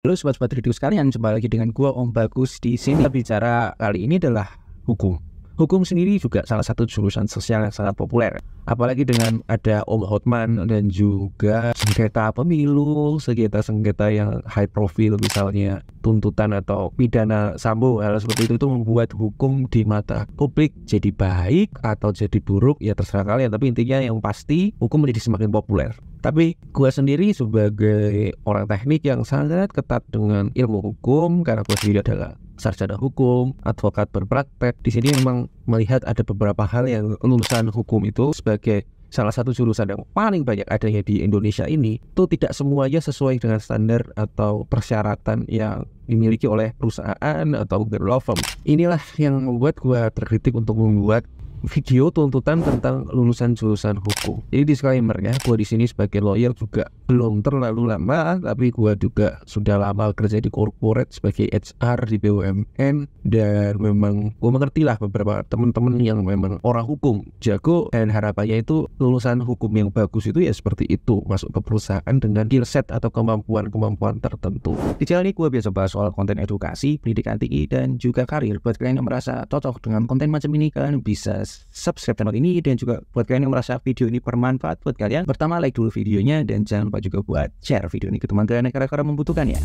Halo sobat-sobat review sekalian, jumpa lagi dengan gua Om Bagus. Di sini bicara kali ini adalah hukum. Hukum sendiri juga salah satu jurusan sosial yang sangat populer. Apalagi dengan ada Om Hotman dan juga sengketa pemilu, sengketa yang high profile, misalnya tuntutan atau pidana Sambo, hal seperti itu membuat hukum di mata publik jadi baik atau jadi buruk, ya terserah kalian. Tapi intinya yang pasti hukum menjadi semakin populer. Tapi gue sendiri sebagai orang teknik yang sangat ketat dengan ilmu hukum, karena gue sendiri adalah sarjana hukum, advokat berpraktek. Di sini memang melihat ada beberapa hal yang lulusan hukum itu sebagai salah satu jurusan yang paling banyak adanya di Indonesia ini, itu tidak semuanya sesuai dengan standar atau persyaratan yang dimiliki oleh perusahaan atau law firm. Inilah yang membuat gue terkritik untuk membuat video tuntutan tentang lulusan jurusan hukum. Jadi disclaimer ya, gue di sini sebagai lawyer juga belum terlalu lama, tapi gue juga sudah lama kerja di corporate sebagai HR di BUMN, dan memang gue mengerti lah beberapa teman-teman yang memang orang hukum jago, dan harapannya itu lulusan hukum yang bagus itu ya seperti itu, masuk ke perusahaan dengan skill set atau kemampuan-kemampuan tertentu. Di channel ini gue biasa bahas soal konten edukasi, pendidikan tinggi, dan juga karir. Buat kalian yang merasa cocok dengan konten macam ini, kalian bisa subscribe channel ini, dan juga buat kalian yang merasa video ini bermanfaat buat kalian, pertama like dulu videonya, dan jangan lupa juga buat share video ini ke teman kalian yang kira-kira membutuhkannya.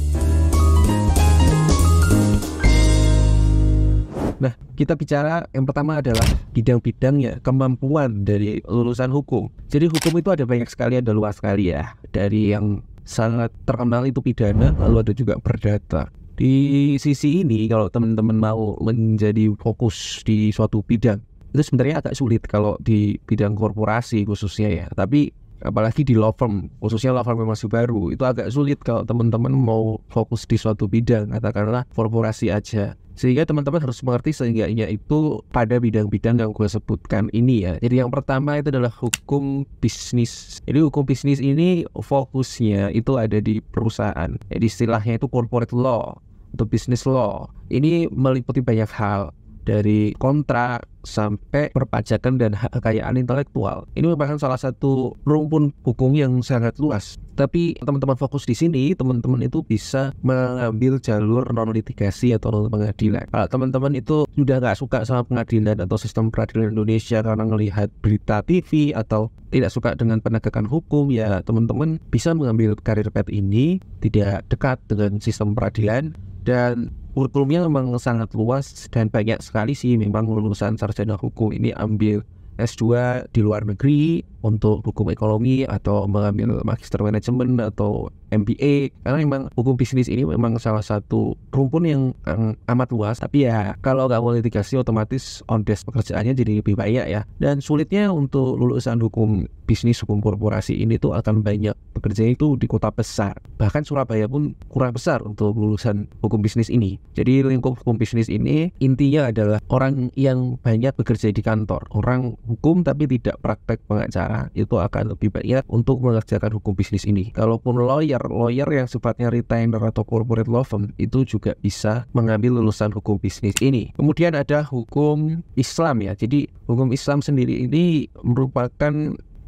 Nah, kita bicara yang pertama adalah bidang-bidangnya, kemampuan dari lulusan hukum. Jadi hukum itu ada banyak sekali, ada luas sekali ya. Dari yang sangat terkenal itu pidana, lalu ada juga perdata. Di sisi ini, kalau teman-teman mau menjadi fokus di suatu bidang, itu sebenarnya agak sulit kalau di bidang korporasi khususnya ya. Tapi apalagi di law firm, khususnya law firm yang masih baru, itu agak sulit kalau teman-teman mau fokus di suatu bidang, katakanlah korporasi aja. Sehingga teman-teman harus mengerti seenggaknya itu pada bidang-bidang yang gue sebutkan ini ya. Jadi yang pertama itu adalah hukum bisnis. Jadi hukum bisnis ini fokusnya itu ada di perusahaan. Jadi istilahnya itu corporate law atau business law. Ini meliputi banyak hal, dari kontrak sampai perpajakan dan hak kekayaan intelektual. Ini merupakan salah satu rumpun hukum yang sangat luas. Tapi teman-teman fokus di sini, teman-teman itu bisa mengambil jalur non litigasi atau non pengadilan. Kalau teman-teman itu sudah nggak suka sama pengadilan atau sistem peradilan Indonesia karena melihat berita TV atau tidak suka dengan penegakan hukum, ya teman-teman bisa mengambil karir path ini, tidak dekat dengan sistem peradilan, dan kurikulumnya memang sangat luas dan banyak sekali sih memang lulusan sarjana hukum ini ambil S2 di luar negeri untuk hukum ekonomi atau mengambil magister manajemen atau MBA, karena memang hukum bisnis ini memang salah satu rumpun yang amat luas. Tapi ya kalau nggak mau litigasi, otomatis on desk pekerjaannya jadi lebih banyak ya. Dan sulitnya untuk lulusan hukum bisnis, hukum korporasi ini tuh akan banyak bekerja itu di kota besar. Bahkan Surabaya pun kurang besar untuk lulusan hukum bisnis ini. Jadi lingkup hukum bisnis ini intinya adalah orang yang banyak bekerja di kantor, orang hukum tapi tidak praktek pengacara, itu akan lebih banyak untuk mengerjakan hukum bisnis ini. Kalaupun lawyer yang sifatnya retainer atau corporate law firm, itu juga bisa mengambil lulusan hukum bisnis ini. Kemudian ada hukum Islam ya. Jadi hukum Islam sendiri ini merupakan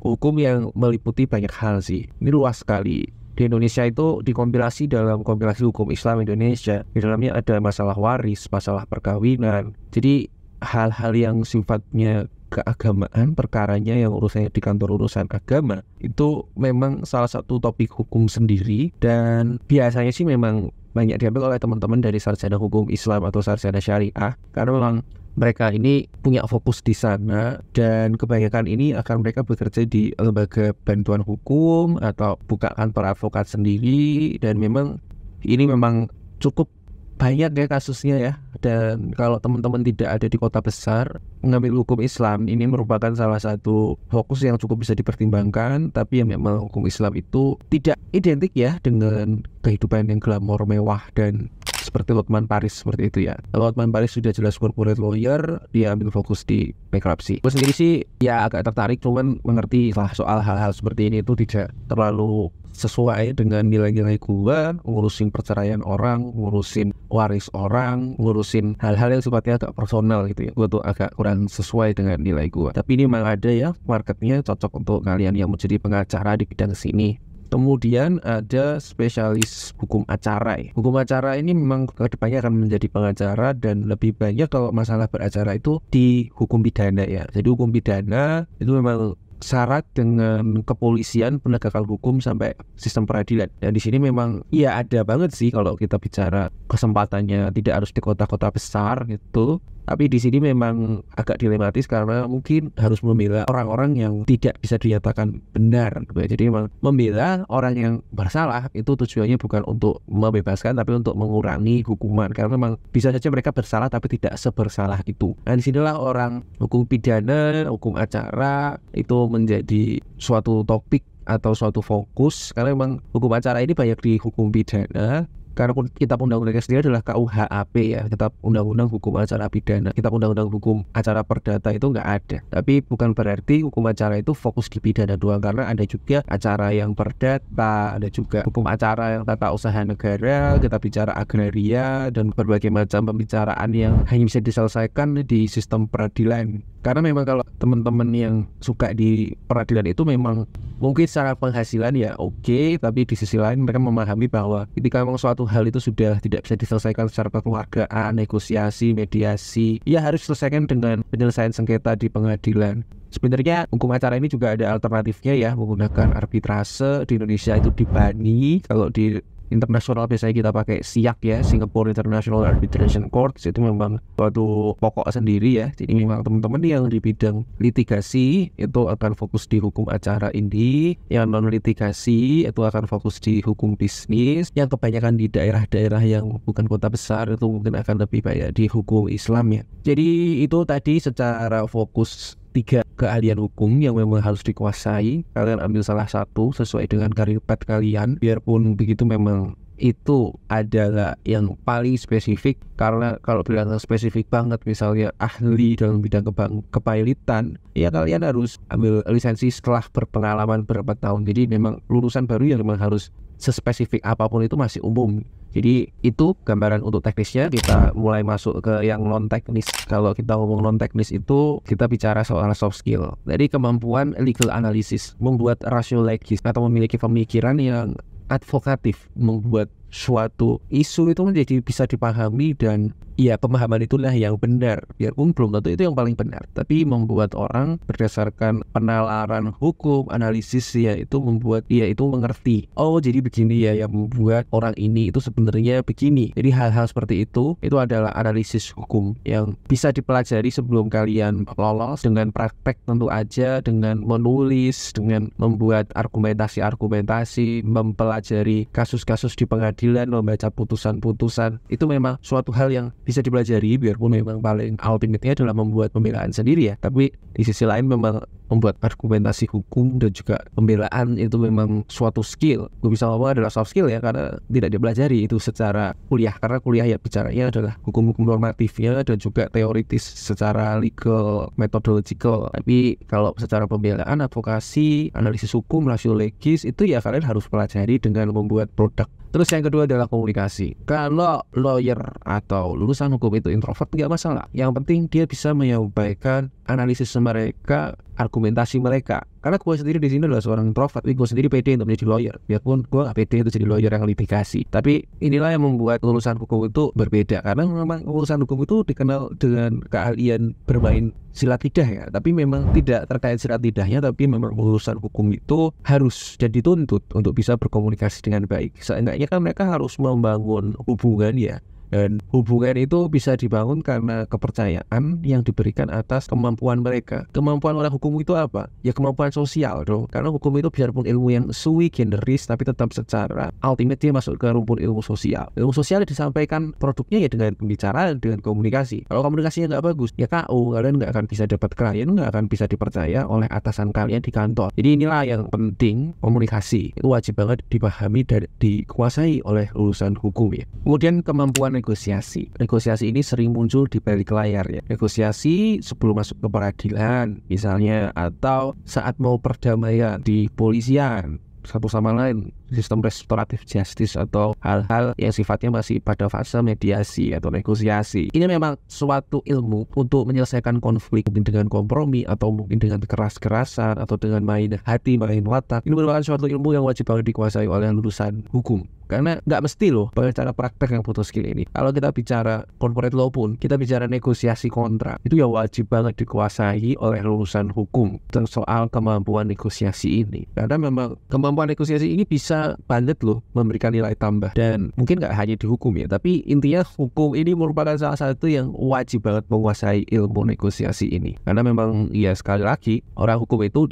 hukum yang meliputi banyak hal sih. Ini luas sekali. Di Indonesia itu dikompilasi dalam kompilasi hukum Islam Indonesia. Di dalamnya ada masalah waris, masalah perkawinan. Jadi hal-hal yang sifatnya keagamaan, perkaranya yang urusannya di kantor urusan agama, itu memang salah satu topik hukum sendiri, dan biasanya sih memang banyak diambil oleh teman-teman dari sarjana hukum Islam atau sarjana syariah, karena memang mereka ini punya fokus di sana, dan kebanyakan ini akan mereka bekerja di lembaga bantuan hukum atau buka kantor advokat sendiri, dan memang ini memang cukup banyak ya kasusnya ya. Dan kalau teman-teman tidak ada di kota besar, mengambil hukum Islam ini merupakan salah satu fokus yang cukup bisa dipertimbangkan. Tapi yang memang hukum Islam itu tidak identik ya dengan kehidupan yang glamor mewah dan seperti Hotman Paris seperti itu ya. Kalau Hotman Paris sudah jelas corporate lawyer, dia ambil fokus di bankruptcy. Gue sendiri sih ya agak tertarik, cuman mengerti lah soal hal-hal seperti ini itu tidak terlalu sesuai dengan nilai-nilai gua. Ngurusin perceraian orang, ngurusin waris orang, ngurusin hal-hal yang sifatnya agak personal gitu ya, gua tuh agak kurang sesuai dengan nilai gua. Tapi ini memang ada ya marketnya, cocok untuk kalian yang menjadi pengacara di bidang sini. Kemudian ada spesialis hukum acara ya. Hukum acara ini memang kedepannya akan menjadi pengacara, dan lebih banyak kalau masalah beracara itu di hukum pidana ya. Jadi hukum pidana itu memang syarat dengan kepolisian, penegakan hukum sampai sistem peradilan. Dan di sini memang ya ada banget sih kalau kita bicara kesempatannya, tidak harus di kota-kota besar gitu. Tapi di sini memang agak dilematis karena mungkin harus membela orang-orang yang tidak bisa dinyatakan benar. Jadi memang membela orang yang bersalah itu tujuannya bukan untuk membebaskan, tapi untuk mengurangi hukuman. Karena memang bisa saja mereka bersalah tapi tidak sebersalah itu. Nah, disinilah orang hukum pidana, hukum acara itu menjadi suatu topik atau suatu fokus, karena memang hukum acara ini banyak di hukum pidana. Karena kitab undang-undangnya sendiri adalah KUHAP ya, kitab undang-undang hukum acara pidana. Kitab undang-undang hukum acara perdata itu nggak ada. Tapi bukan berarti hukum acara itu fokus di pidana doang, karena ada juga acara yang perdata, ada juga hukum acara yang tata usaha negara, kita bicara agraria, dan berbagai macam pembicaraan yang hanya bisa diselesaikan di sistem peradilan. Karena memang kalau teman-teman yang suka di peradilan itu memang mungkin secara penghasilan ya oke, tapi di sisi lain mereka memahami bahwa ketika memang suatu hal itu sudah tidak bisa diselesaikan secara kekeluargaan, negosiasi, mediasi, ya harus diselesaikan dengan penyelesaian sengketa di pengadilan. Sebenarnya hukum acara ini juga ada alternatifnya ya, menggunakan arbitrase. Di Indonesia itu di BANI, kalau di internasional biasanya kita pakai SIAC ya, Singapore International Arbitration Court. Itu memang suatu pokok sendiri ya. Jadi memang teman-teman yang di bidang litigasi itu akan fokus di hukum acara ini, yang non litigasi itu akan fokus di hukum bisnis, yang kebanyakan di daerah-daerah yang bukan kota besar itu mungkin akan lebih banyak di hukum Islam ya. Jadi itu tadi secara fokus 3 keahlian hukum yang memang harus dikuasai. Kalian ambil salah satu sesuai dengan karir path kalian. Biarpun begitu memang itu adalah yang paling spesifik, karena kalau bilang spesifik banget misalnya ahli dalam bidang kepailitan, ya kalian harus ambil lisensi setelah berpengalaman berapa tahun. Jadi memang lulusan baru yang memang harus sespesifik apapun itu masih umum. Jadi itu gambaran untuk teknisnya. Kita mulai masuk ke yang non teknis. Kalau kita ngomong non teknis itu kita bicara soal soft skill. Jadi kemampuan legal analysis, membuat rasio legis atau memiliki pemikiran yang advokatif, membuat suatu isu itu menjadi bisa dipahami, dan ya pemahaman itulah yang benar. Biarpun belum tentu itu yang paling benar, tapi membuat orang berdasarkan penalaran hukum, analisis ya, itu membuat dia itu mengerti, oh jadi begini ya yang membuat orang ini itu sebenarnya begini. Jadi hal-hal seperti itu adalah analisis hukum yang bisa dipelajari sebelum kalian lolos, dengan praktek tentu aja, dengan menulis, dengan membuat argumentasi, mempelajari kasus-kasus di pengadilan, membaca putusan-putusan. Itu memang suatu hal yang bisa dipelajari, biarpun memang paling ultimate-nya adalah membuat pembelaan sendiri ya. Tapi di sisi lain memang membuat argumentasi hukum dan juga pembelaan itu memang suatu skill. Gue bisa ngomong adalah soft skill ya, karena tidak dipelajari itu secara kuliah. Karena kuliah ya bicaranya adalah hukum-hukum normatifnya dan juga teoritis secara legal, methodological. Tapi kalau secara pembelaan, advokasi, analisis hukum, rasio legis, itu ya kalian harus pelajari dengan membuat produk. Terus yang kedua adalah komunikasi. Kalau lawyer atau lulusan hukum itu introvert nggak masalah. Yang penting dia bisa menyampaikan analisis mereka, argumentasi mereka. Karena gue sendiri di sini adalah seorang introvert, tapi gue sendiri pede untuk menjadi lawyer. Biarpun gue gak pede untuk jadi lawyer yang litigasi. Tapi inilah yang membuat lulusan hukum itu berbeda. Karena memang lulusan hukum itu dikenal dengan keahlian bermain silat lidah ya. Tapi memang tidak terkait silat lidahnya, tapi memang lulusan hukum itu harus dan dituntut untuk bisa berkomunikasi dengan baik. Seenggaknya kan mereka harus membangun hubungan ya. Dan hubungan itu bisa dibangun karena kepercayaan yang diberikan atas kemampuan mereka. Kemampuan orang hukum itu apa? Ya kemampuan sosial dong. Karena hukum itu biarpun ilmu yang sui generis, tapi tetap secara ultimate dia masuk ke rumpun ilmu sosial. Ilmu sosial disampaikan produknya ya dengan pembicaraan, dengan komunikasi. Kalau komunikasinya nggak bagus, ya KO, kalian nggak akan bisa dapat klien, nggak akan bisa dipercaya oleh atasan kalian di kantor. Jadi inilah yang penting, komunikasi itu wajib banget dipahami dan dikuasai oleh lulusan hukum ya. Kemudian kemampuan negosiasi. Negosiasi ini sering muncul di balik layar ya. Negosiasi sebelum masuk ke pengadilan misalnya, atau saat mau perdamaian di polisian, satu sama lain, sistem restoratif justice atau hal-hal yang sifatnya masih pada fase mediasi atau negosiasi. Ini memang suatu ilmu untuk menyelesaikan konflik, mungkin dengan kompromi atau mungkin dengan keras-kerasan atau dengan main hati, main watak. Ini merupakan suatu ilmu yang wajib banget dikuasai oleh lulusan hukum. Karena nggak mesti loh pengacara praktek yang butuh skill ini. Kalau kita bicara corporate law pun, kita bicara negosiasi kontrak, itu ya wajib banget dikuasai oleh lulusan hukum soal kemampuan negosiasi ini. Karena memang kemampuan negosiasi ini bisa banget loh memberikan nilai tambah. Dan mungkin nggak hanya di hukum ya, tapi intinya hukum ini merupakan salah satu yang wajib banget menguasai ilmu negosiasi ini. Karena memang ya sekali lagi, orang hukum itu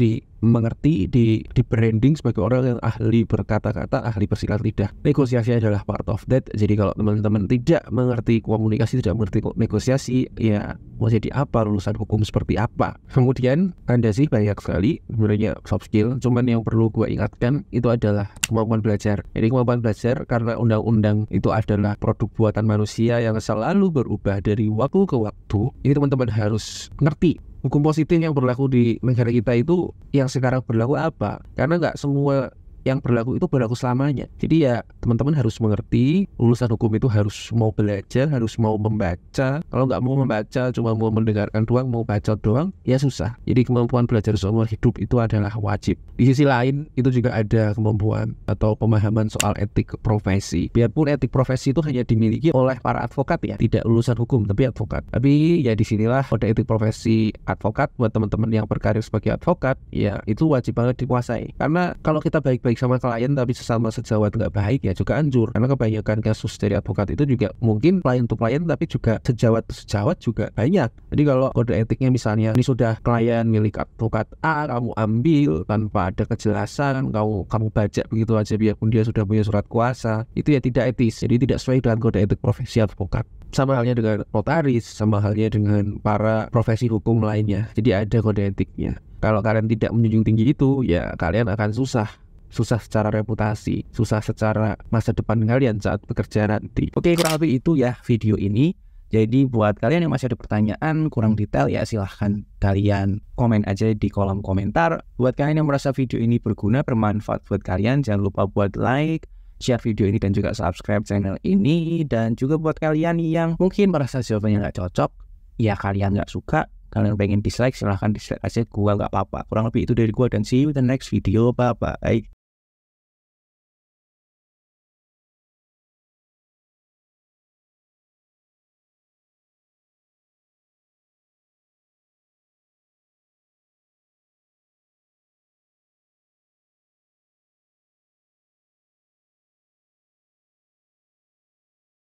mengerti di branding sebagai orang yang ahli berkata-kata, ahli bersilat lidah. Negosiasi adalah part of that. Jadi kalau teman-teman tidak mengerti komunikasi, tidak mengerti negosiasi, ya mau jadi apa lulusan hukum seperti apa? Kemudian ada sih banyak sekali sebenarnya soft skill, cuman yang perlu gue ingatkan itu adalah kemampuan belajar. Jadi kemampuan belajar karena undang-undang itu adalah produk buatan manusia yang selalu berubah dari waktu ke waktu. Ini teman-teman harus ngerti hukum positif yang berlaku di negara kita itu yang sekarang berlaku apa. Karena nggak semua yang berlaku itu berlaku selamanya. Jadi ya teman-teman harus mengerti, lulusan hukum itu harus mau belajar, harus mau membaca. Kalau nggak mau membaca, cuma mau mendengarkan doang, mau baca doang, ya susah. Jadi kemampuan belajar seumur hidup itu adalah wajib. Di sisi lain, itu juga ada kemampuan atau pemahaman soal etik profesi. Biarpun etik profesi itu hanya dimiliki oleh para advokat ya, tidak lulusan hukum, tapi advokat. Tapi ya disinilah kode etik profesi advokat buat teman-teman yang berkarir sebagai advokat, ya itu wajib banget dikuasai. Karena kalau kita baik-baik sama klien tapi sesama sejawat nggak baik ya juga hancur. Karena kebanyakan kasus dari advokat itu juga mungkin klien to klien tapi juga sejawat to sejawat juga banyak. Jadi kalau kode etiknya misalnya ini sudah klien milik advokat A, kamu ambil tanpa ada kejelasan, kamu baca begitu aja biarpun dia sudah punya surat kuasa, itu ya tidak etis. Jadi tidak sesuai dengan kode etik profesi advokat. Sama halnya dengan notaris, sama halnya dengan para profesi hukum lainnya. Jadi ada kode etiknya. Kalau kalian tidak menjunjung tinggi itu, ya kalian akan susah secara reputasi, susah secara masa depan kalian saat bekerja nanti. Oke, kurang lebih itu ya video ini. Jadi buat kalian yang masih ada pertanyaan kurang detail ya silahkan kalian komen aja di kolom komentar. Buat kalian yang merasa video ini berguna, bermanfaat buat kalian, jangan lupa buat like, share video ini dan juga subscribe channel ini. Dan juga buat kalian yang mungkin merasa jawabannya nggak cocok, ya kalian nggak suka, kalian pengen dislike, silahkan dislike aja, gua nggak apa-apa. Kurang lebih itu dari gua dan see you in the next video. Bye bye.